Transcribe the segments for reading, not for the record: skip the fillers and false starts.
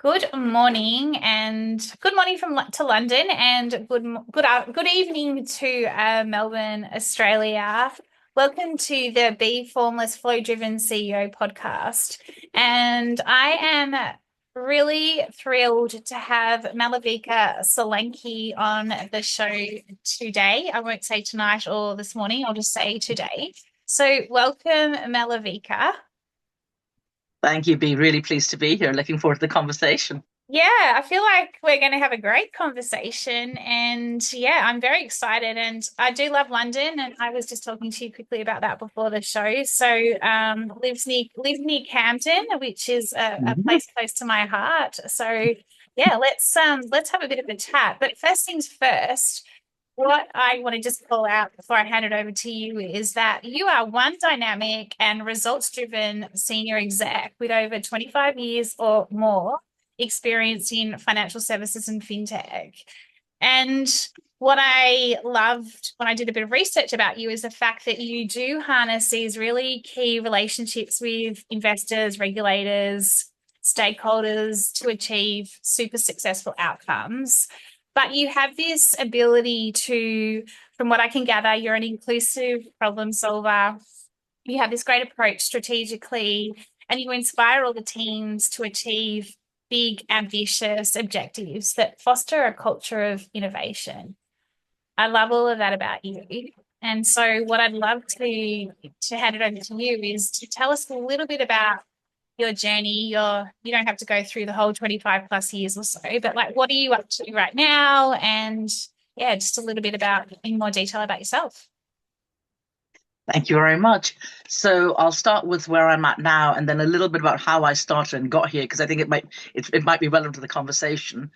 Good morning and good morning to London and good evening to Melbourne, Australia. Welcome to the Bee Formless Flow Driven CEO podcast. And I am really thrilled to have Malavika Solanki on the show today. I won't say tonight or this morning, I'll just say today. So welcome, Malavika. Thank you, Bea. Really pleased to be here. Looking forward to the conversation. Yeah, I feel like we're going to have a great conversation. And yeah, I'm very excited. And I do love London. And I was just talking to you quickly about that before the show. So lives near Camden, which is a Mhm. place close to my heart. So yeah, let's have a bit of a chat. But first things first, what I want to just call out before I hand it over to you is that you are one dynamic and results driven senior exec with over 25 years or more experience in financial services and fintech. And what I loved when I did a bit of research about you is the fact that you do harness these really key relationships with investors, regulators, stakeholders to achieve super successful outcomes. But you have this ability to, from what I can gather, you're an inclusive problem solver. You have this great approach strategically, and you inspire all the teams to achieve big, ambitious objectives that foster a culture of innovation. I love all of that about you. And so what I'd love to hand it over to you is to tell us a little bit about your journey. You don't have to go through the whole 25 plus years or so, but like what are you up to right now? And yeah, just a little bit about in more detail about yourself. Thank you very much. So I'll start with where I'm at now, and then a little bit about how I started and got here, because I think it might be relevant to the conversation.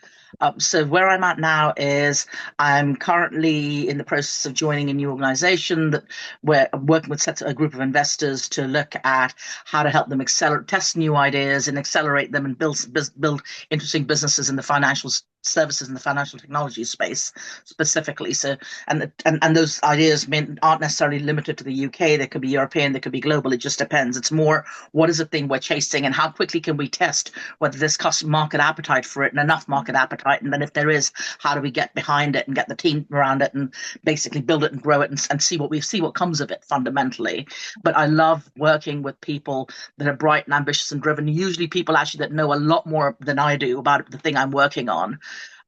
So where I'm at now is I'm currently in the process of joining a new organization that where I'm working with a group of investors to look at how to help them accelerate, test new ideas, and accelerate them and build interesting businesses in the financial services and the financial technology space specifically. So and those ideas aren't necessarily limited to the UK. They could be European, they could be global. It just depends. It's more what is the thing we're chasing and how quickly can we test whether there's customer market appetite for it and enough market appetite. And then if there is, how do we get behind it and get the team around it and basically build it and grow it and see what comes of it fundamentally. But I love working with people that are bright and ambitious and driven. Usually people actually that know a lot more than I do about the thing I'm working on,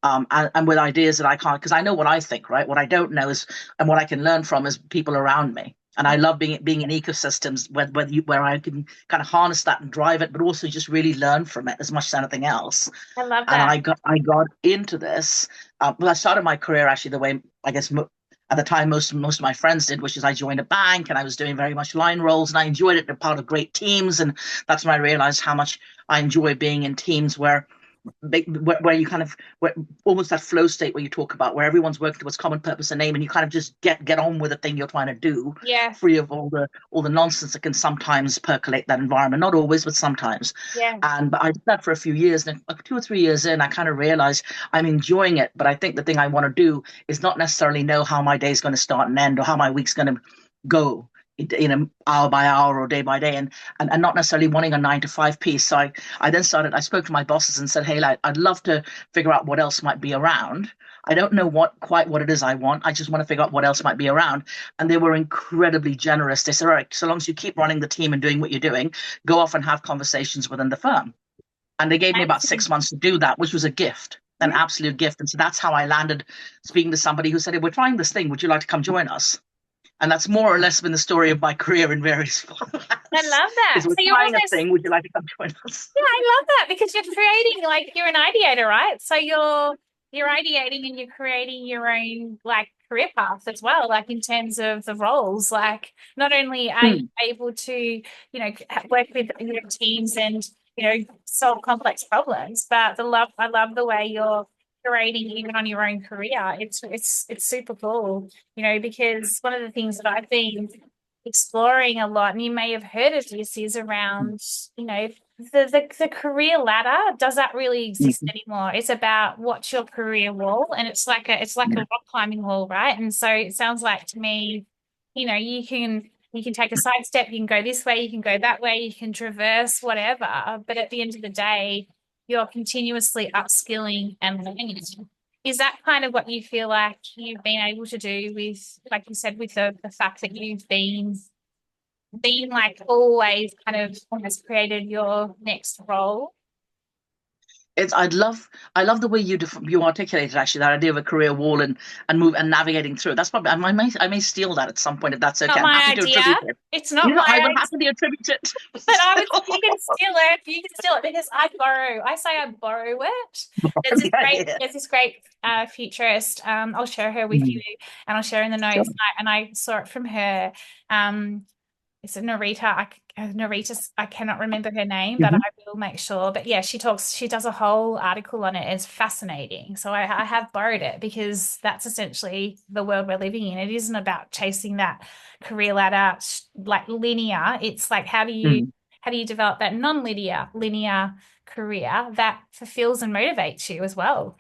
and with ideas that I can't, because I know what I think, right? What I don't know is, and what I can learn from is people around me. And I love being in ecosystems where I can kind of harness that and drive it, but also just really learn from it as much as anything else. I love And that. I got into this. Well, I started my career actually the way I guess at the time most of my friends did, which is I joined a bank and I was doing very much line roles and I enjoyed it. And part of great teams, and that's when I realized how much I enjoy being in teams where you kind of almost that flow state where you talk about where everyone's working towards common purpose and aim and you kind of just get on with the thing you're trying to do, Yeah. free of all the nonsense that can sometimes percolate that environment, not always but sometimes. Yeah. And but I did that for a few years, and 2 or 3 years in I kind of realized I'm enjoying it, but I think the thing I want to do is not necessarily know how my day is going to start and end or how my week's going to go, hour by hour or day by day, and not necessarily wanting a 9 to 5 piece. So I spoke to my bosses and said, hey, like, I'd love to figure out what else might be around. I don't know quite what it is I want. I just want to figure out what else might be around. And they were incredibly generous. They said, all right, so long as you keep running the team and doing what you're doing, go off and have conversations within the firm. And they gave me about 6 months to do that, which was a gift, an absolute gift. And so that's how I landed speaking to somebody who said, hey, we're trying this thing. Would you like to come join us? And that's more or less been the story of my career in various I formats. love that. Is we're So you're trying a almost, thing. Would you like to come join us? yeah, I love that because you're creating like you're an ideator, right? So you're ideating and you're creating your own like career path as well, like in terms of the roles. Like not only are you Hmm. able to, work with your teams and solve complex problems, but I love the way you're curating even on your own career. It's super cool, because one of the things that I've been exploring a lot, and you may have heard of this, is around, the career ladder. Does that really exist Mhm. anymore? It's about what's your career wall, and it's like a Yeah. rock climbing wall, right? And so it sounds like to me, you can take a side step, you can go this way, you can go that way, you can traverse whatever. But at the end of the day, you're continuously upskilling and learning. Is that kind of what you feel like you've been able to do with, like you said, with the fact that you've been like always kind of almost created your next role? It's I love the way you articulated actually that idea of a career wall and move and navigating through. That's probably I may steal that at some point if that's okay. Not I'm my happy to idea. attribute it. It's not my I will idea. happily attribute it. But I would, So, you can steal it. You can steal it because I borrow. I say I borrow it. yeah, yeah. There's this great futurist. I'll share her with you, Mm, and I'll share in the sure. notes. And I saw it from her. Um, it's a Narita. Narita. I cannot remember her name, but I Mhm. will make sure. But yeah, she talks. She does a whole article on it. It's fascinating. So I have borrowed it because that's essentially the world we're living in. It isn't about chasing that career ladder like linear. It's like Mm. how do you develop that linear career that fulfills and motivates you as well?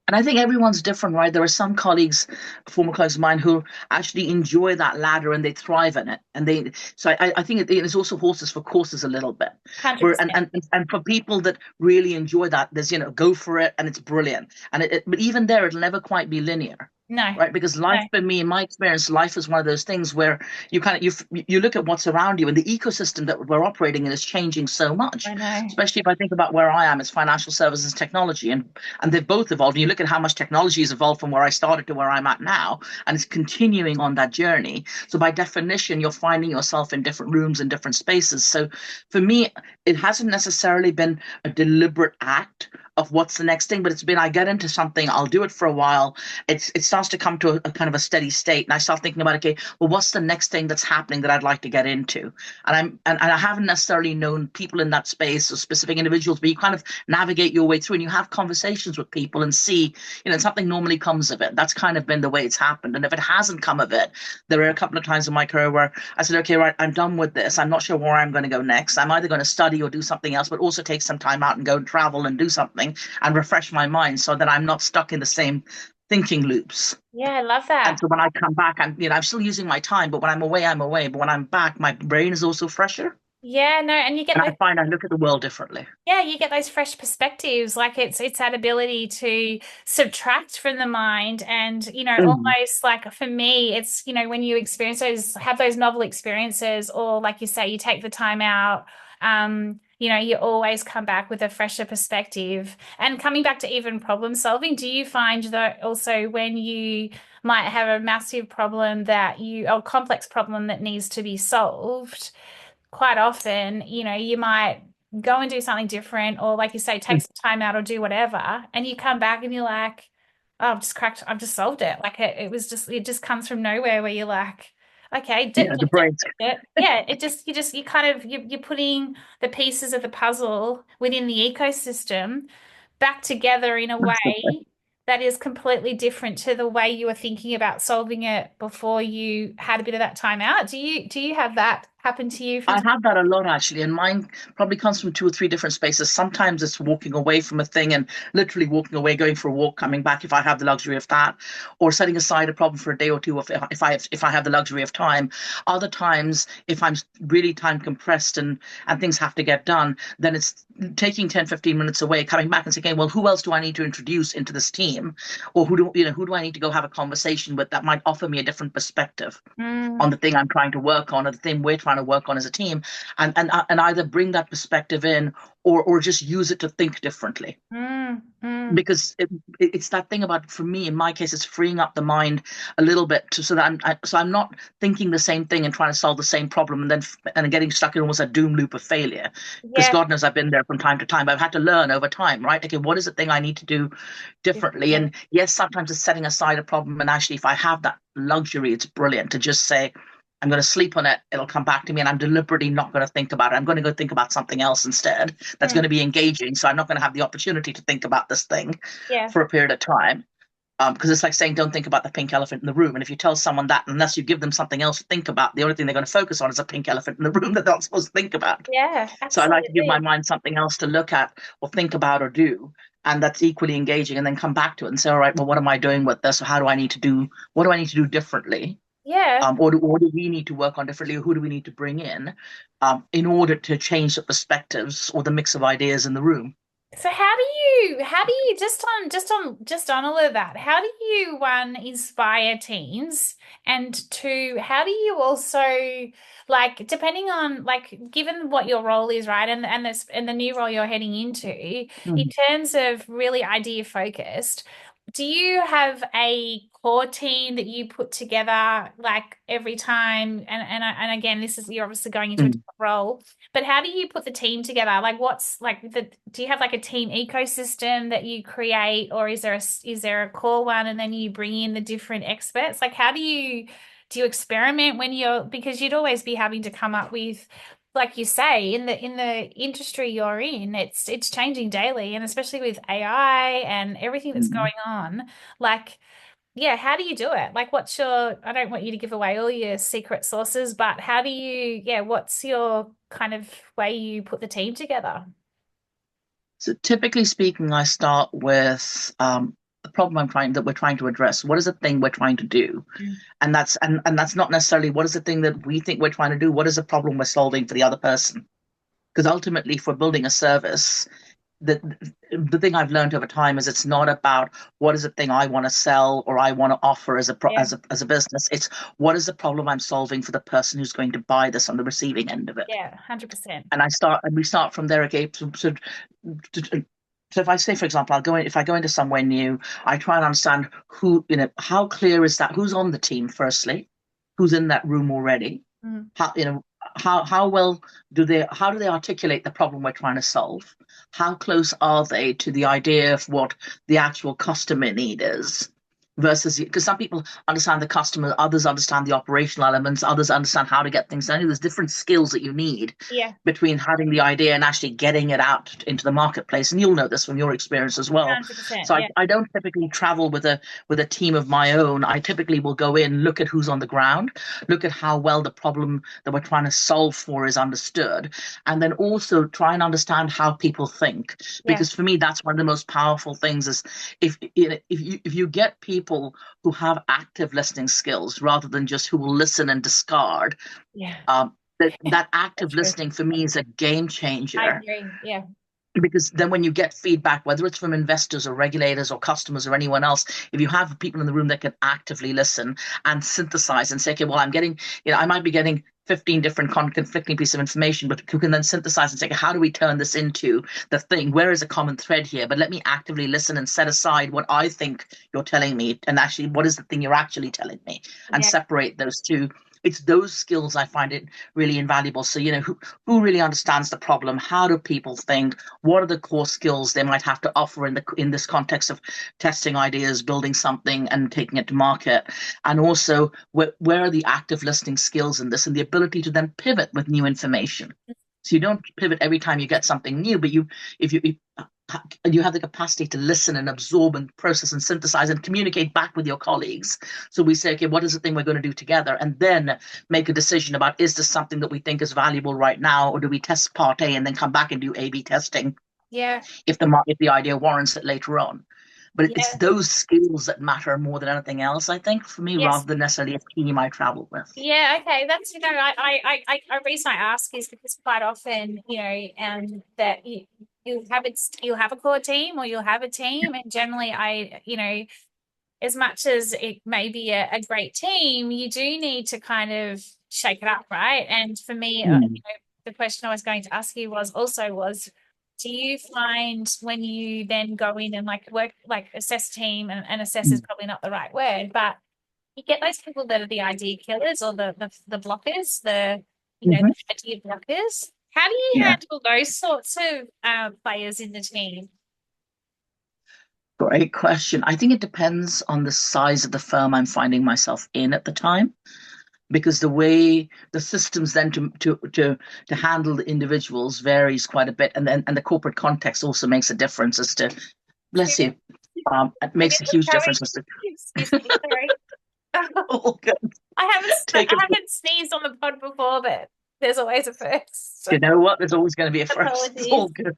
And I think everyone's different, right? There are some colleagues, former colleagues of mine, who actually enjoy that ladder and they thrive in it. And I think it's also horses for courses a little bit. Where 100%. and for people that really enjoy that, there's go for it and it's brilliant. But even there, it'll never quite be linear. No, Right, because no, life for me, in my experience, life is one of those things where you kind of you look at what's around you, and the ecosystem that we're operating in is changing so much. I know. Especially if I think about where I am, it's financial services technology, and they've both evolved. And you look at how much technology has evolved from where I started to where I'm at now, and it's continuing on that journey. So by definition, you're finding yourself in different rooms and different spaces. So for me, it hasn't necessarily been a deliberate act of what's the next thing, but it's been I get into something, I'll do it for a while, it starts to come to a kind of a steady state, and I start thinking about, okay, well, what's the next thing that's happening that I'd like to get into? And I haven't necessarily known people in that space or specific individuals, but you kind of navigate your way through and you have conversations with people and see, something normally comes of it. That's kind of been the way it's happened. And if it hasn't come of it, there are a couple of times in my career where I said, okay, right, I'm done with this. I'm not sure where I'm going to go next. I'm either going to study or do something else, but also take some time out and go and travel and do something and refresh my mind so that I'm not stuck in the same thinking loops. Yeah, I love And that. so when I come back, I'm still using my time, but when I'm away, I'm away. But when I'm back, my brain is also fresher. Yeah, no, and you get And those, I find I look at the world differently. yeah, you get those fresh perspectives. Like it's that ability to subtract from the mind and, Mm, almost like for me, it's, when you experience have those novel experiences, or like you say, you take the time out, you always come back with a fresher perspective. And coming back to even problem solving, do you find that also when you might have a massive problem or complex problem that needs to be solved, quite often, you might go and do something different, or like you say, take mm. some time out or do whatever, and you come back and you're like, oh, I've just solved it. Like it just comes from nowhere where you're like, okay, Yeah, the brain. yeah, you kind of, you're putting the pieces of the puzzle within the ecosystem back together in a way that is completely different to the way you were thinking about solving it before you had a bit of that time out. Do you have that happen to you from I time? have that a lot actually, and mine probably comes from two or three different spaces. Sometimes it's walking away from a thing and literally walking away, going for a walk, coming back if I have the luxury of that, or setting aside a problem for a day or two if I have the luxury of time. Other times, if I'm really time compressed and things have to get done, then it's taking 10, 15 minutes away, coming back and saying, okay, well, who else do I need to introduce into this team, or who do I need to go have a conversation with that might offer me a different perspective on Mm, the thing I'm trying to work on or the thing we're trying to work on as a team, and either bring that perspective in or just use it to think differently. Because it's that thing about, for me, in my case, it's freeing up the mind a little bit so that I'm not thinking the same thing and trying to solve the same problem and getting stuck in almost a doom loop of failure. Because yeah, God knows I've been there from time to time. But I've had to learn over time, right? Okay, what is the thing I need to do differently? differently. And yes, sometimes it's setting aside a problem. And actually, if I have that luxury, it's brilliant to just say, I'm going to sleep on it. It'll come back to me, and I'm deliberately not going to think about it. I'm going to go think about something else instead. That's Mm, going to be engaging. So I'm not going to have the opportunity to think about this thing yeah, for a period of time. Because it's like saying, don't think about the pink elephant in the room. And if you tell someone that, unless you give them something else to think about, the only thing they're going to focus on is a pink elephant in the room that they're not supposed to think about. yeah, So I like to give my absolutely. mind something else to look at or think about or do. And that's equally engaging, and then come back to it and say, all right, well, what am I doing with this? Or what do I need to do differently? Yeah. Or do we need to work on differently? Or who do we need to bring in order to change the perspectives or the mix of ideas in the room? So how do you just on all of that, how do you one inspire teams, and two, how do you also, like, depending on, like, given what your role is, right, and this and the new role you're heading into, in Mm, terms of really idea focused, do you have a core team that you put together like every time? And again, this is, you're obviously going into a mm, different role, but how do you put the team together? Like, what's like the, do you have like a team ecosystem that you create, or is there a core one and then you bring in the different experts? Like, how do you experiment when you're, because you'd always be having to come up with, like you say, in the industry you're in, it's changing daily, and especially with AI and everything that's mm. going on. Like, yeah, how do you do it? Like, what's your, I don't want you to give away all your secret sources, but how do you, yeah, what's your kind of way you put the team together? So typically speaking, I start with the problem that we're trying to address. What is the thing we're trying to do? Mm. And that's not necessarily what is the thing that we think we're trying to do. What is the problem we're solving for the other person? Because ultimately, if we're building a service, the the thing I've learned over time is it's not about what is the thing I want to sell or I want to offer Yeah, as a business. It's what is the problem I'm solving for the person who's going to buy this on the receiving end of it. yeah, 100%. And we start from there. Okay, so if I say, for example, if I go into somewhere new, I try and understand how clear is that, who's on the team, firstly, who's in that room already, Mm. how how well how do they articulate the problem we're trying to solve? How close are they to the idea of what the actual customer need is? Versus, because some people understand the customer, others understand the operational elements, others understand how to get things done. There's different skills that you need Yeah, between having the idea and actually getting it out into the marketplace. And you'll know this from your experience as well. 100%. So Yeah, I don't typically travel with a team of my own. I typically will go in, look at who's on the ground, look at how well the problem that we're trying to solve for is understood, and then also try and understand how people think. yeah, Because for me, that's one of the most powerful things is if you get people who have active listening skills rather than just who will listen and discard, yeah. that active That's true. listening for me is a game I changer, agree. Yeah, because then when you get feedback, whether it's from investors or regulators or customers or anyone else, if you have people in the room that can actively listen and synthesize and say, okay, well, I might be getting 15 different conflicting pieces of information, but who can then synthesize and say, okay, how do we turn this into the thing? Where is a common thread here? But let me actively listen and set aside what I think you're telling me, and actually, what is the thing you're actually telling me, and yeah, separate those two. It's those skills I find it really invaluable. So, who really understands the problem? How do people think? What are the core skills they might have to offer in this context of testing ideas, building something, and taking it to market? And also, where are the active listening skills in this, and the ability to then pivot with new information? So you don't pivot every time you get something new, but if you have the capacity to listen and absorb and process and synthesize and communicate back with your colleagues. So we say, okay, what is the thing we're going to do together? And then make a decision about, is this something that we think is valuable right now, or do we test part A and then come back and do A/B testing yeah, if the idea warrants it later on? But it's yeah. those skills that matter more than anything else, I think, for me, Yes. rather than necessarily a team I travel with. Yeah, okay. That's, a reason I ask is because quite often, that you'll have a core team or you'll have a team, and generally as much as it may be a great team, you do need to kind of shake it up, right? And for me, Mm, the question I was going to ask you was, do you find when you then go in and like work, like assess team, and assess is mm, probably not the right word, but you get those people that are the idea killers, or the blockers, mhm. the idea blockers. How do you Yeah. handle those sorts of players in the team? Great question. I think it depends on the size of the firm I'm finding myself in at the time, because the way the systems then to handle the individuals varies quite a bit, and then and the corporate context also makes a difference as to, True. bless you, it Maybe makes a I'm huge going. difference as to Excuse me, sorry. oh, good. Take I it. haven't sneezed on the pod before, but there's always a first. So You know what? There's always going to be a first. It's all apologies. good.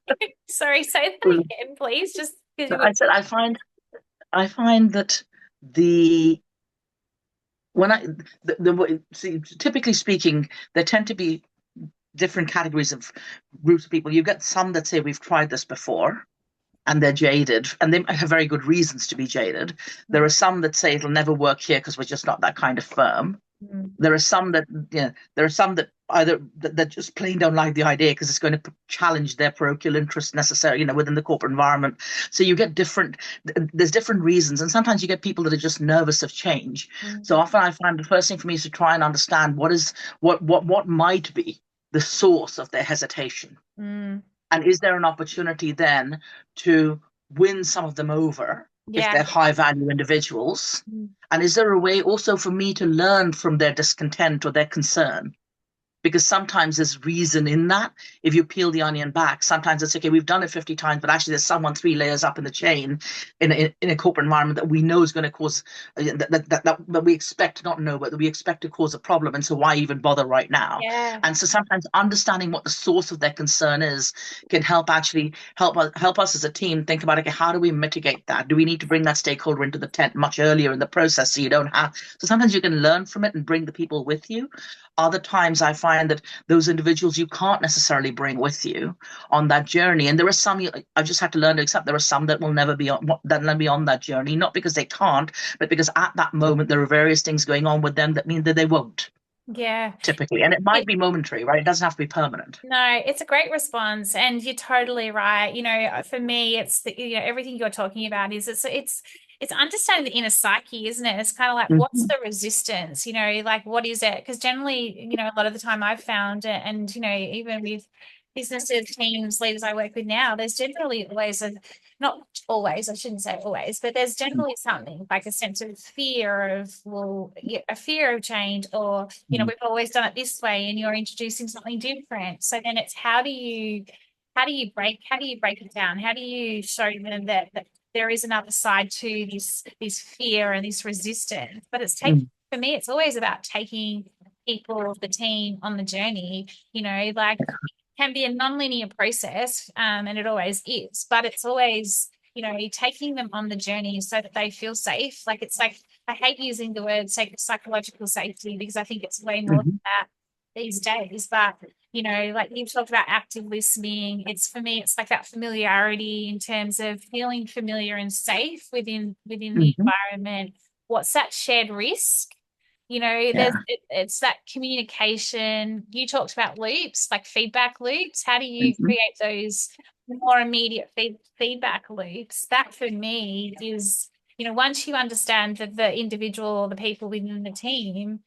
Sorry, say that again, please, just because So you were. I said I find that the when I see, typically speaking, there tend to be different categories of groups of people. You get some that say we've tried this before, and they're jaded, and they might have very good reasons to be jaded. There are some that say it'll never work here because we're just not that kind of firm. Mm. There are some that, there are some that either that just plain don't like the idea because it's going to challenge their parochial interest necessarily, within the corporate environment. So you get there's different reasons, and sometimes you get people that are just nervous of change. So often I find the first thing for me is to try and understand what might be the source of their hesitation. Mm. And is there an opportunity then to win some of them over if Yeah. they're high value individuals? Mm. And is there a way also for me to learn from their discontent or their concern? Because sometimes there's reason in that. If you peel the onion back, sometimes it's okay, we've done it 50 times, but actually there's someone 3 layers up in the chain in a corporate environment that we know is going to cause, that we expect to not know, but that we expect to cause a problem. And so why even bother right now? Yeah. And so sometimes understanding what the source of their concern is can help us as a team think about, okay, how do we mitigate that? Do we need to bring that stakeholder into the tent much earlier in the process so you don't have, so sometimes you can learn from it and bring the people with you. Other times I find that those individuals you can't necessarily bring with you on that journey. And there are some I've just had to learn to accept. There are some that will never be on that journey, not because they can't, but because at that moment there are various things going on with them that mean that they won't. Yeah. Typically. And it might be momentary, right? It doesn't have to be permanent. No, it's a great response, and you're totally right. For me, it's everything you're talking about is it's understanding the inner psyche, isn't it? It's kind of like, what's the resistance? Like, what is it? Because generally, a lot of the time I've found it, and even with businesses, teams, leaders I work with now, there's generally always not always, I shouldn't say always, but there's generally something like a sense of fear of, a fear of change, or, we've always done it this way and you're introducing something different. So then it's how do you break it down? How do you show them that there is another side to this fear and this resistance? But for me, it's always about taking people, the team on the journey, like can be a non-linear process, and it always is, but it's always, taking them on the journey so that they feel safe. Like, it's like, I hate using the word psychological safety because I think it's way more than that these days. But, like you've talked about active listening, for me, it's like that familiarity in terms of feeling familiar and safe within the environment. What's that shared risk? It's that communication. You talked about loops, like feedback loops. How do you create those more immediate feedback loops? That for me is, once you understand the individual or the people within the team,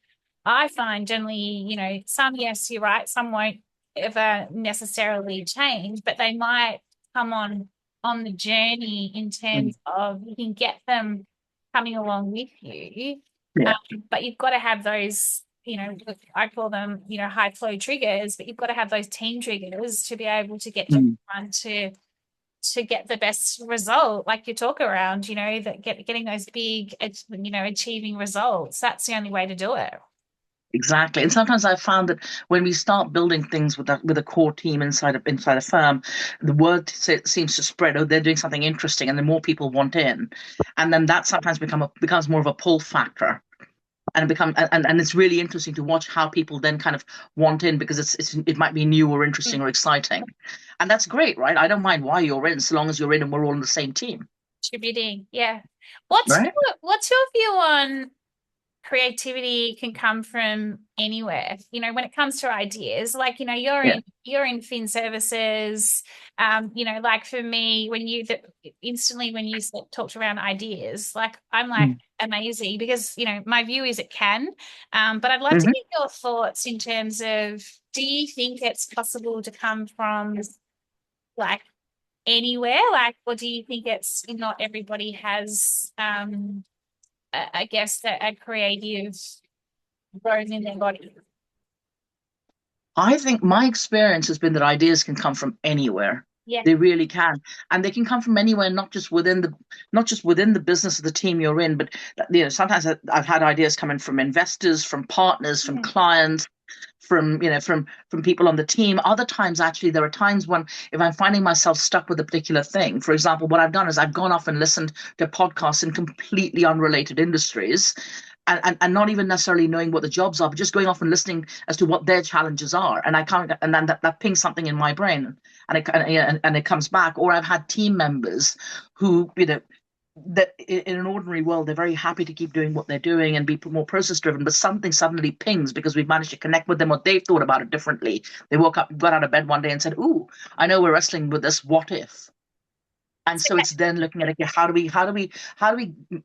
I find generally, some, yes, you're right, some won't ever necessarily change, but they might come on the journey in terms of you can get them coming along with you. But you've got to have those, I call them, high flow triggers, but you've got to have those team triggers to be able to get everyone to get the best result, like you talk around, that getting those big, achieving results. That's the only way to do it. Exactly. And sometimes I've found that when we start building things with a core team inside a firm, the word seems to spread. Oh, they're doing something interesting, and the more people want in, and then that sometimes becomes more of a pull factor. And it's really interesting to watch how people then kind of want in, because it might be new or interesting or exciting, and that's great, right? I don't mind why you're in, so long as you're in and we're all on the same team. Contributing, yeah. What's your view on creativity can come from anywhere, when it comes to ideas, like, you're in fin services, like for me, when you talked around ideas, like I'm like amazing, because my view is it can, but I'd love to get your thoughts in terms of, do you think it's possible to come from like anywhere, like, or do you think it's not everybody has I guess that a creative grows in their body? I think my experience has been that ideas can come from anywhere. Yeah. They really can. And they can come from anywhere, not just within the business of the team you're in, but sometimes I've had ideas coming from investors, from partners, from clients, from people on the team. Other times, actually, there are times when, if I'm finding myself stuck with a particular thing, for example, what I've done is I've gone off and listened to podcasts in completely unrelated industries, and not even necessarily knowing what the jobs are, but just going off and listening as to what their challenges are. And I can't, and then that pings something in my brain, and it comes back. Or I've had team members who, that in an ordinary world, they're very happy to keep doing what they're doing and be more process driven, but something suddenly pings because we've managed to connect with them, or they've thought about it differently. They woke up, got out of bed one day and said, "Ooh, I know we're wrestling with this. What if?" And so it's then looking at, okay, how do we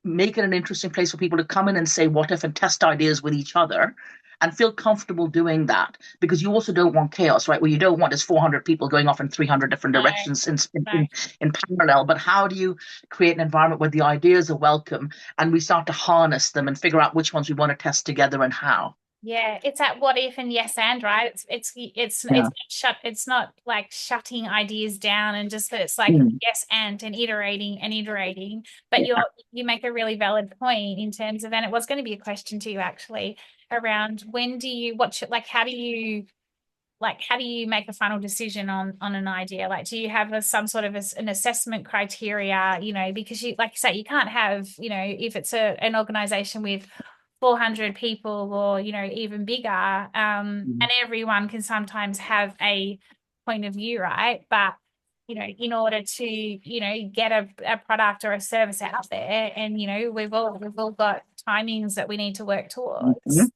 make it an interesting place for people to come in and say what if and test ideas with each other and feel comfortable doing that, because you also don't want chaos, right? What you don't want is 400 people going off in 300 different No, directions no. in parallel. But how do you create an environment where the ideas are welcome and we start to harness them and figure out which ones we want to test together and how? Yeah, it's that what if and yes and, right. Yeah. It's not like shutting ideas down and just that it's like Mm. yes and iterating and iterating. But Yeah. you make a really valid point in terms of, and it was going to be a question to you actually around when do you watch it, like how do you make a final decision on an idea? Like, do you have some sort of an assessment criteria? Because you, like you say, you can't have, if it's an organization with 400 people or even bigger, Mm. and everyone can sometimes have a point of view, right? But in order to get a product or a service out there, and we've all got timings that we need to work Mhm. towards.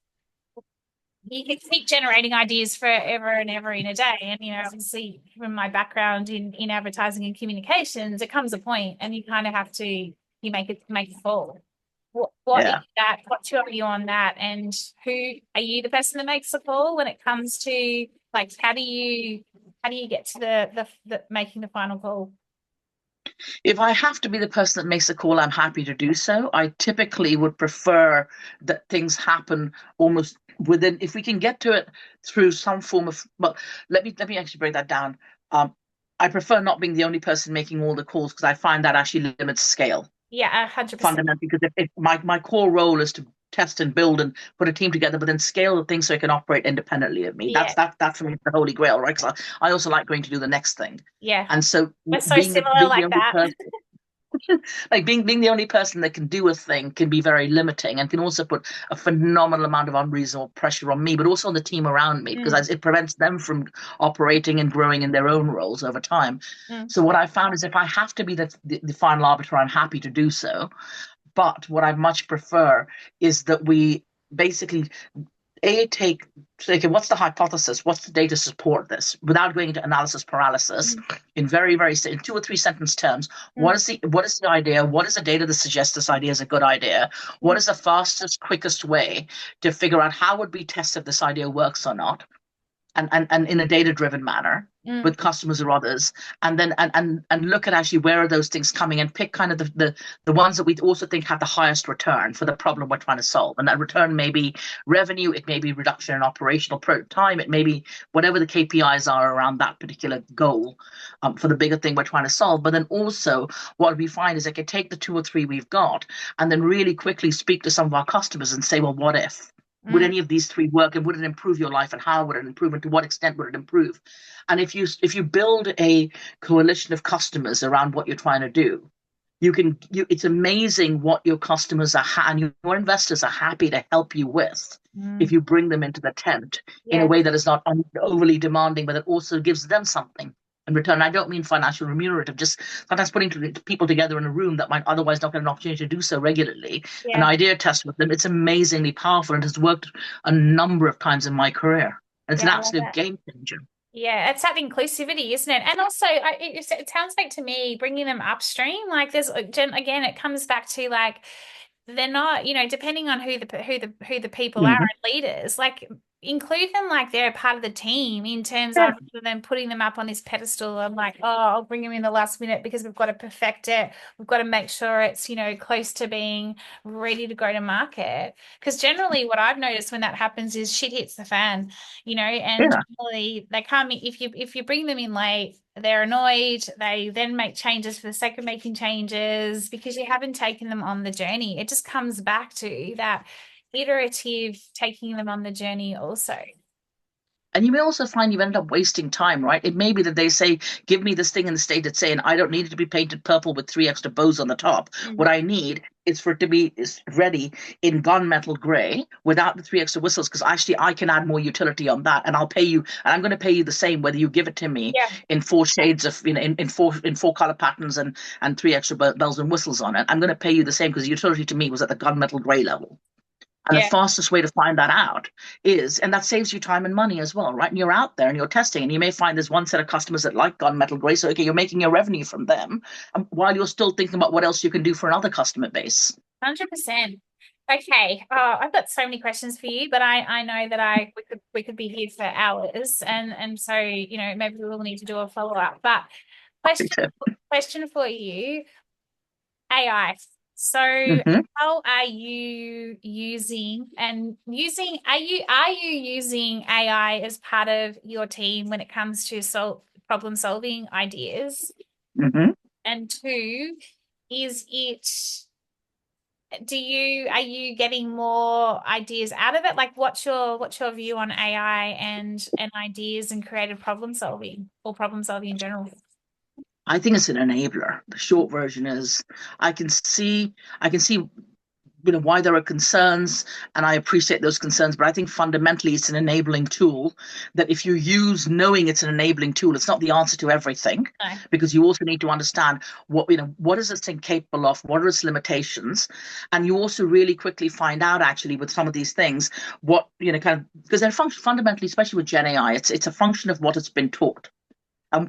You can keep generating ideas forever and ever in a day. And, obviously from my background in advertising and communications, it comes a point and you kind of have to, you make it fall. What is Yeah. that? What's your view on that? And who are you the person that makes the call when it comes to like, how do you get to the making the final call? If I have to be the person that makes the call, I'm happy to do so. I typically would prefer that things happen almost within, if we can get to it through some form of, well, let me actually break that down. I prefer not being the only person making all the calls, because I find that actually limits scale Yeah, 100%. fundamentally. Because if my core role is to test and build and put a team together, but then scale the thing so it can operate independently of me. Yeah, That for me is the holy grail, right? Because I also like going to do the next thing. yeah. And so We're so being the similar being the like only that. person, like being the only person that can do a thing can be very limiting, and can also put a phenomenal amount of unreasonable pressure on me, but also on the team around me, because Mm, it prevents them from operating and growing in their own roles over time. mm, So what I found is, if I have to be the final arbiter, I'm happy to do so. But what I much prefer is that we basically take, say, okay, what's the hypothesis? What's the data support this? Without going into analysis paralysis, mm, in very in 2 or 3 sentence terms, mm, what is the idea? What is the data that suggests this idea is a good idea? What mm, is the fastest, quickest way to figure out how would we test if this idea works or not? And in a data driven manner mm. with customers or others, and then and look at actually where are those things coming, and pick kind of the ones that we also think have the highest return for the problem we're trying to solve. And that return may be revenue, it may be reduction in operational time, it may be whatever the KPIs are around that particular goal, for the bigger thing we're trying to solve. But then also what we find is I can take the 2 or 3 we've got and then really quickly speak to some of our customers and say, well, what if? Would Mm, any of these 3 work, and would it improve your life, and how would it improve, and to what extent would it improve? And if you build a coalition of customers around what you're trying to do, it's amazing what your customers and your investors are happy to help you with, if mm. you bring them into the tent in a Yeah, way that is not overly demanding, but that also gives them something in return. I don't mean financial remunerative, just sometimes putting people together in a room that might otherwise not get an opportunity to do so regularly, an yeah, idea test with them. It's amazingly powerful and has worked a number of times in my career. It's yeah, an I love absolute that. game changer. Yeah, it's that inclusivity, isn't it? And also, it sounds like to me bringing them upstream. Like there's again, it comes back to like they're not, depending on who the people are Mhm. and leaders, like include them like they're a part of the team in terms Yeah. of rather than putting them up on this pedestal and like, oh, I'll bring them in the last minute because we've got to perfect it. We've got to make sure it's, close to being ready to go to market. Because generally what I've noticed when that happens is shit hits the fan, and Yeah. generally they come if you bring them in late, they're annoyed. They then make changes for the sake of making changes because you haven't taken them on the journey. It just comes back to that iterative taking them on the journey also. And you may also find you end up wasting time, right? It may be that they say, give me this thing in the state that's saying, I don't need it to be painted purple with 3 extra bows on the top. Mm. What I need is for it to be is ready in gunmetal gray without the three extra whistles, because actually I can add more utility on that, and I'll pay you, and I'm going to pay you the same whether you give it to me Yeah. in four shades of, in four color patterns and three extra bells and whistles on it. I'm going to pay you the same because the utility to me was at the gunmetal gray level. And the Yeah. fastest way to find that out is, and that saves you time and money as well, right? And you're out there and you're testing, and you may find there's one set of customers that like gunmetal gray. So, okay, you're making your revenue from them while you're still thinking about what else you can do for another customer base. 100%. Okay. I've got so many questions for you, but I know that we could be here for hours, and so maybe we'll need to do a follow-up. But question for you, AI. So Mm-hmm. how are you are you using AI as part of your team when it comes to problem solving ideas? Mm-hmm. And two, is it are you getting more ideas out of it? Like what's your view on AI and ideas and creative problem solving or problem solving in general? I think it's an enabler. The short version is I can see why there are concerns, and I appreciate those concerns, but I think fundamentally it's an enabling tool that if you use knowing it's an enabling tool, it's not the answer to everything, No. because you also need to understand what is this thing capable of, what are its limitations, and you also really quickly find out actually with some of these things what kind of, because they're fundamentally, especially with Gen AI, it's a function of what it's been taught.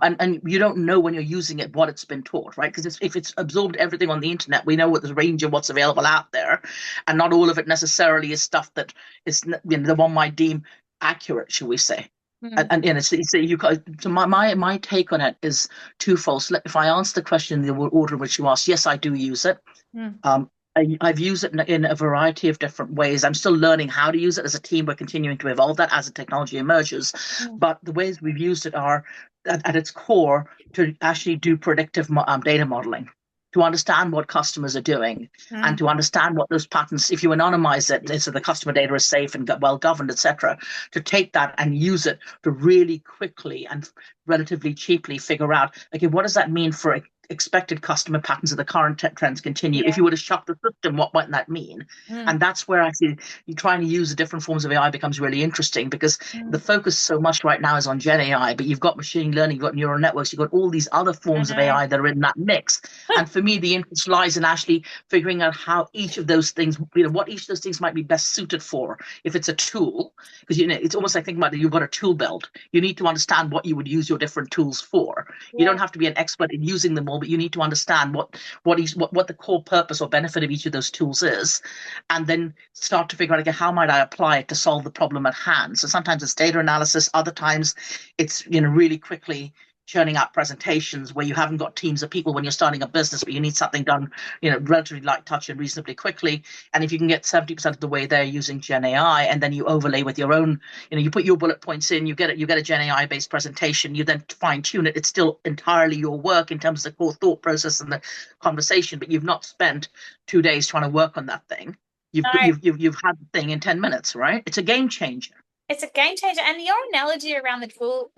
And you don't know when you're using it what it's been taught, right? Because if it's absorbed everything on the internet, we know what the range of what's available out there, and not all of it necessarily is stuff that is the one might deem accurate, shall we say? Mm. And so my take on it is twofold. So if I answer the question in the order in which you asked, yes, I do use it. Mm. I've used it in a variety of different ways. I'm still learning how to use it as a team. We're continuing to evolve that as the technology emerges. Mm. But the ways we've used it are at its core to actually do predictive data modeling, to understand what customers are doing, and Mm. to understand what those patterns, if you anonymize it, so the customer data is safe and well governed, etc., to take that and use it to really quickly and relatively cheaply figure out, okay, what does that mean for expected customer patterns of the current trends continue? Yeah. If you were to shock the system, what might that mean? Mm. And that's where I see you trying to use the different forms of AI becomes really interesting, because the Mm. focus so much right now is on Gen AI, but you've got machine learning, you've got neural networks, you've got all these other I forms of know. AI that are in that mix. And for me, the interest lies in actually figuring out how each of those things, what each of those things might be best suited for. If it's a tool, because it's almost like thinking about it, you've got a tool belt. You need to understand what you would use your different tools for. You don't Yeah. have to be an expert in using them all, but you need to understand what the core purpose or benefit of each of those tools is, and then start to figure out, okay, how might I apply it to solve the problem at hand? So sometimes it's data analysis, other times it's really quickly churning out presentations where you haven't got teams of people when you're starting a business, but you need something done, relatively light touch and reasonably quickly. And if you can get 70% of the way there using Gen AI, and then you overlay with your own, you put your bullet points in, you get a Gen AI based presentation, you then fine tune it. It's still entirely your work in terms of the core thought process and the conversation, but you've not spent 2 days trying to work on that thing. You've No. you've had the thing in 10 minutes, right? It's a game changer. It's a game changer. And your analogy around the tool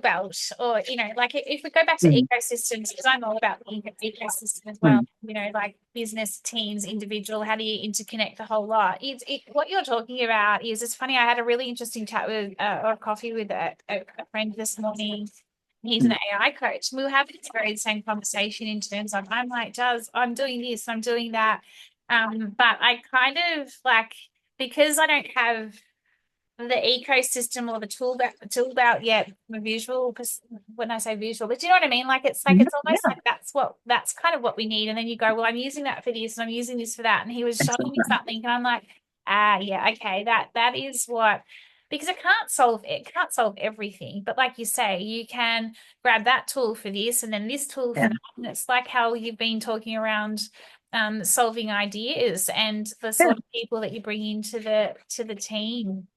belt, or, like if we go back to Mm, ecosystems, because I'm all about the ecosystem as well, mm, like business, teams, individual, how do you interconnect the whole lot? What you're talking about it's funny. I had a really interesting chat with, or coffee with a friend this morning. He's an mm. AI coach. We were having this very same conversation in terms of, I'm like, I'm doing this, I'm doing that. But I kind of like, because I don't have the ecosystem or the tool belt yet, visual, because when I say visual, but do you know what I mean? Like it's almost Yeah, like that's kind of what we need. And then you go, well, I'm using that for this and I'm using this for that. And he was showing me exactly. something and I'm like, yeah, okay, that is what, because it can't solve everything. But like you say, you can grab that tool for this and then this tool for Yeah. that. And it's like how you've been talking around solving ideas and the Yeah. sort of people that you bring into the team.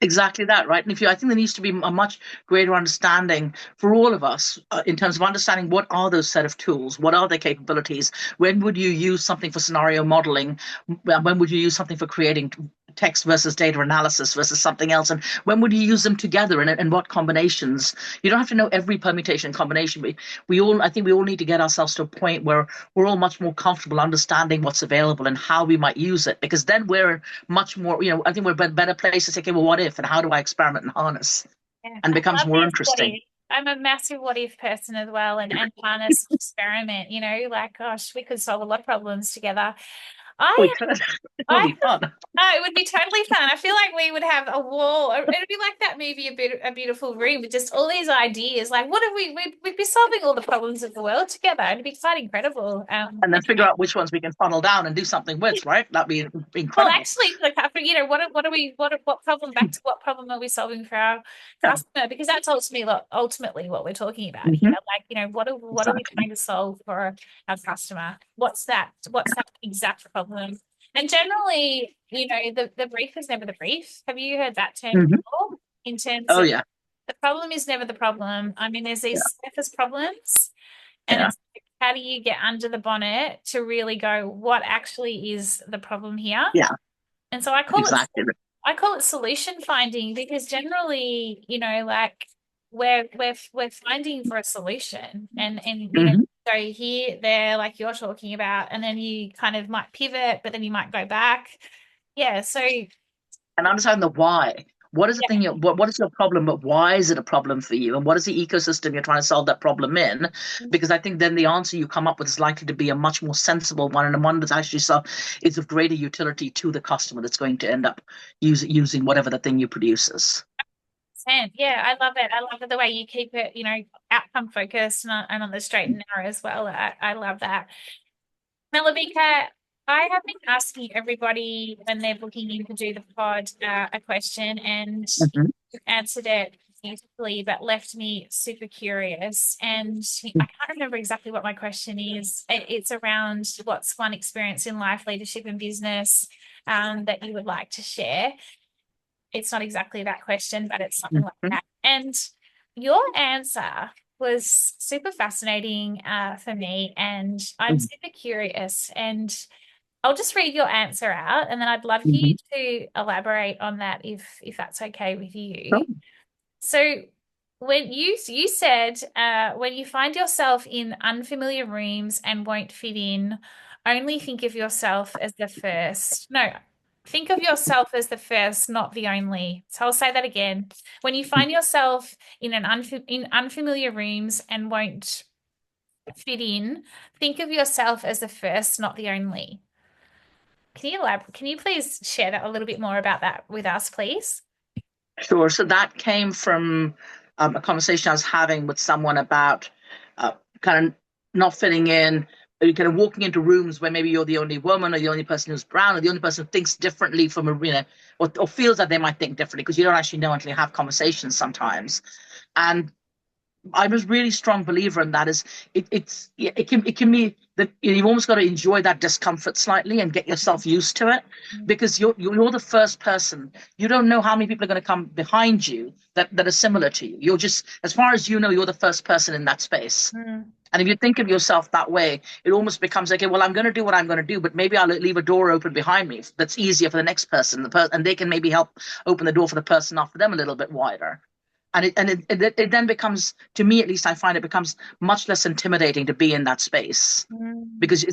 Exactly that, right? And I think there needs to be a much greater understanding for all of us in terms of understanding what are those set of tools, what are their capabilities, when would you use something for scenario modeling, when would you use something for creating text versus data analysis versus something else, and when would you use them together, and what combinations? You don't have to know every permutation and combination, but I think we all need to get ourselves to a point where we're all much more comfortable understanding what's available and how we might use it, because then we're much more, I think we're in better place to say, okay, well, what if, and how do I experiment and harness, Yeah, and it I becomes love more this what interesting. if. I'm a massive what if person as well, and harness experiment, like gosh, we could solve a lot of problems together. We I could. It'll I be fun. it would be totally fun. I feel like we would have a wall. It'd be like that movie, A Beautiful Room, with just all these ideas. Like, what if we'd be solving all the problems of the world together? It'd be quite incredible. And then figure out which ones we can funnel down and do something with, right? That'd be Well, incredible. actually, like, what are we, what problem, back to what problem are we solving for our Yeah. customer? Because that's ultimately what we're talking about here. Hmm. Like, what are we Exactly. trying to solve for our customer? What's that exact problem? And generally, the brief is never the brief. Have you heard that term Hmm. before? In terms Oh of yeah. the problem is never the problem. I mean, there's Yeah. these surface problems, and Yeah. it's like, how do you get under the bonnet to really go, what actually is the problem here? Yeah. And so Exactly. I call it solution finding, because generally, like we're finding for a solution, and Hmm. go here, there, like you're talking about, and then you kind of might pivot, but then you might go back. Yeah. So And understand the why. What is the thing? What is your problem? But why is it a problem for you? And what is the ecosystem you're trying to solve that problem in? Because I think then the answer you come up with is likely to be a much more sensible one, and one that's actually is of greater utility to the customer, that's going to end up using whatever the thing you produce is. yeah, I love it. I love it, the way you keep it, outcome focused, and on the straight and narrow as well. I love that. Malavika, I have been asking everybody when they're booking in to do the pod a question, and Hmm. you answered it beautifully, but left me super curious. And I can't remember exactly what my question is. It's around what's one experience in life, leadership, and business that you would like to share. It's not exactly that question, but it's something like Hmm. that. And your answer was super fascinating for me, and I'm super curious. And I'll just read your answer out, and then I'd love for you Hmm. to elaborate on that if that's okay with Sure. you. So when you said when you find yourself in unfamiliar rooms and won't fit in, only think of yourself as the first. No, think of yourself as the first, not the only. So I'll say that again. When you find yourself in unfamiliar rooms and won't fit in, think of yourself as the first, not the only. Can you elaborate? Can you please share that a little bit more about that with us, please? Sure. So that came from a conversation I was having with someone about uh, kind of not fitting in, kind of walking into rooms where maybe you're the only woman, or the only person who's brown, or the only person who thinks differently from a, or feels that they might think differently, because you don't actually know until you have conversations sometimes. And I'm a really strong believer in that. Is it can be that you've almost got to enjoy that discomfort slightly and get yourself used to it, because you're the first person. You don't know how many people are going to come behind you that are similar to you. You're just, as far as you know, you're the first person in that space. Mm. And if you think of yourself that way, it almost becomes like, okay, well, I'm going to do what I'm going to do, but maybe I'll leave a door open behind me that's easier for the next person, and they can maybe help open the door for the person after them a little bit wider. And it then becomes, to me at least, I find it becomes much less intimidating to be in that space, Mm. because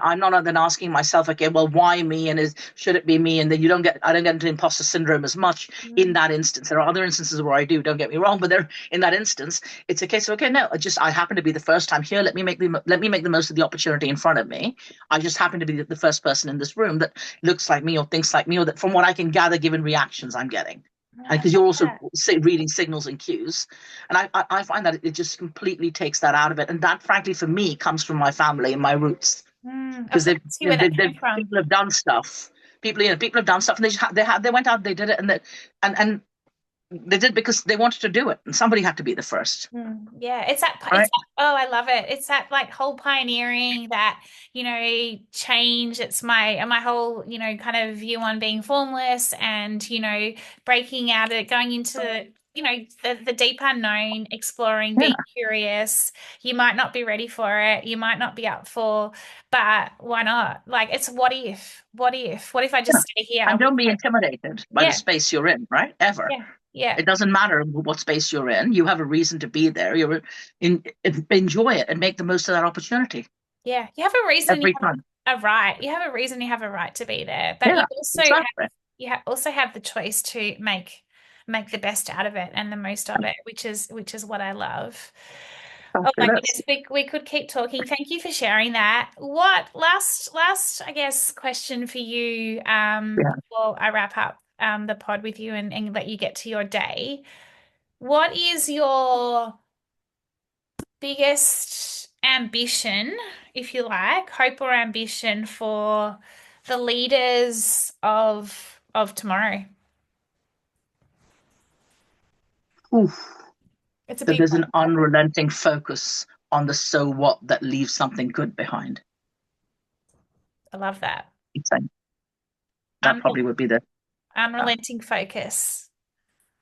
I'm not then asking myself, okay, well, why me, and should it be me, and then I don't get into imposter syndrome as much in Mm. that instance. There are other instances where I do, don't get me wrong, but there, in that instance, it's a case of, okay, no, I happen to be the first time here. Let me make the most of the opportunity in front of me. I just happen to be the first person in this room that looks like me or thinks like me, or that, from what I can gather, given reactions I'm getting, and I because you're love also that. reading signals and cues. And I find that it just completely takes that out of it, and that, frankly, for me, comes from my family and my roots, I was because going to ask you where that came from. people have done stuff. People have done stuff, and they went out, they did it, and they did because they wanted to do it, and somebody had to be the first, Yeah, it's that, right? oh, I love it. It's that like whole pioneering, that, change. It's my whole, kind of view on being formless, and, breaking out it, going into, the deep unknown, exploring, Yeah. being curious. You might not be ready for it. You might not be up for, but why not? Like, it's what if? What if I Yeah. just stay here And with don't be my, intimidated by the yeah, space you're in, right? Ever. yeah, yeah, It doesn't matter what space you're in. You have a reason to be there. Enjoy it and make the most of that opportunity yeah. You have a reason, you every have time. a right. You have a reason, you have a right to be there. But Yeah, exactly. also have the choice to make the best out of it and the most of it, which is what I love. Oh my Fabulous. goodness, we could keep talking. Thank you for sharing that. What last I guess question for you Yeah. before I wrap up the pod with you and let you get to your day. What is your biggest ambition, if you like, hope or ambition for the leaders of tomorrow? Oof. It's a That big there's one. an unrelenting focus on the so what that leaves something good behind. I love that. So that Unrel probably would be the uh, Unrelenting focus.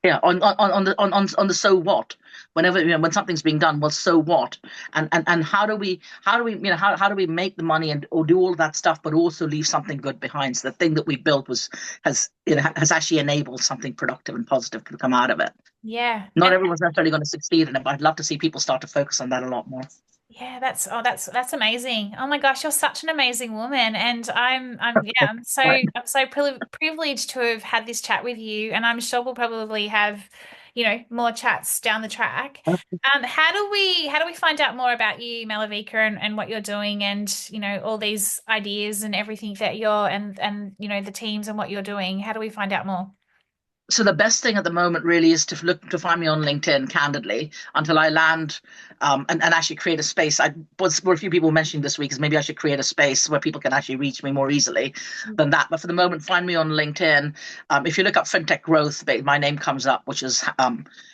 yeah on the so what. Whenever when something's being done, well, so what? And how do we how do we make the money and or do all of that stuff, but also leave something good behind? So the thing that we built has actually enabled something productive and positive to come out of it. Yeah. Not And everyone's necessarily going to succeed in it, but I'd love to see people start to focus on that a lot more. yeah, that's amazing. Oh my gosh, you're such an amazing woman, and I'm so privileged to have had this chat with you, and I'm sure we'll probably have, more chats down the track. How do we find out more about you, Malavika, and what you're doing, and all these ideas and everything that you're and the teams and what you're doing? How do we find out more? So the best thing at the moment really is to look to find me on LinkedIn, candidly, until I land and actually create a space. I was were a few people mentioning this week is maybe I should create a space where people can actually reach me more easily than that. But for the moment, find me on LinkedIn. If you look up fintech growth, my name comes up, which is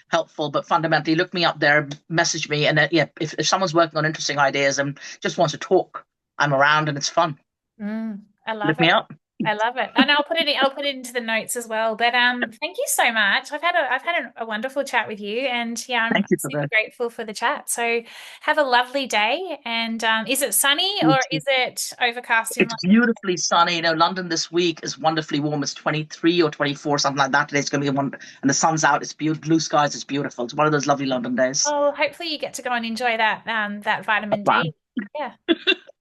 helpful. But fundamentally, look me up there, message me, and yeah, if someone's working on interesting ideas and just wants to talk, I'm around and it's fun. I Look love it. me up. I love it. And I'll put it into the notes as well. But thank you so much. I've had a wonderful chat with you, and yeah, I'm Thank you for super that. grateful for the chat. So have a lovely day. And is it sunny or is it overcast in It's London? beautifully sunny. London this week is wonderfully warm. It's 23 or 24, something like that. Today's going to be one, and the sun's out. It's beautiful. Blue skies. It's beautiful. It's one of those lovely London days. Oh, hopefully you get to go and enjoy that The vitamin plan. D. Yeah.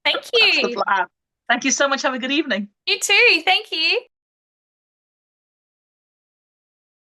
Thank That's the you. plan. Thank you so much. Have a good evening. You too. Thank you.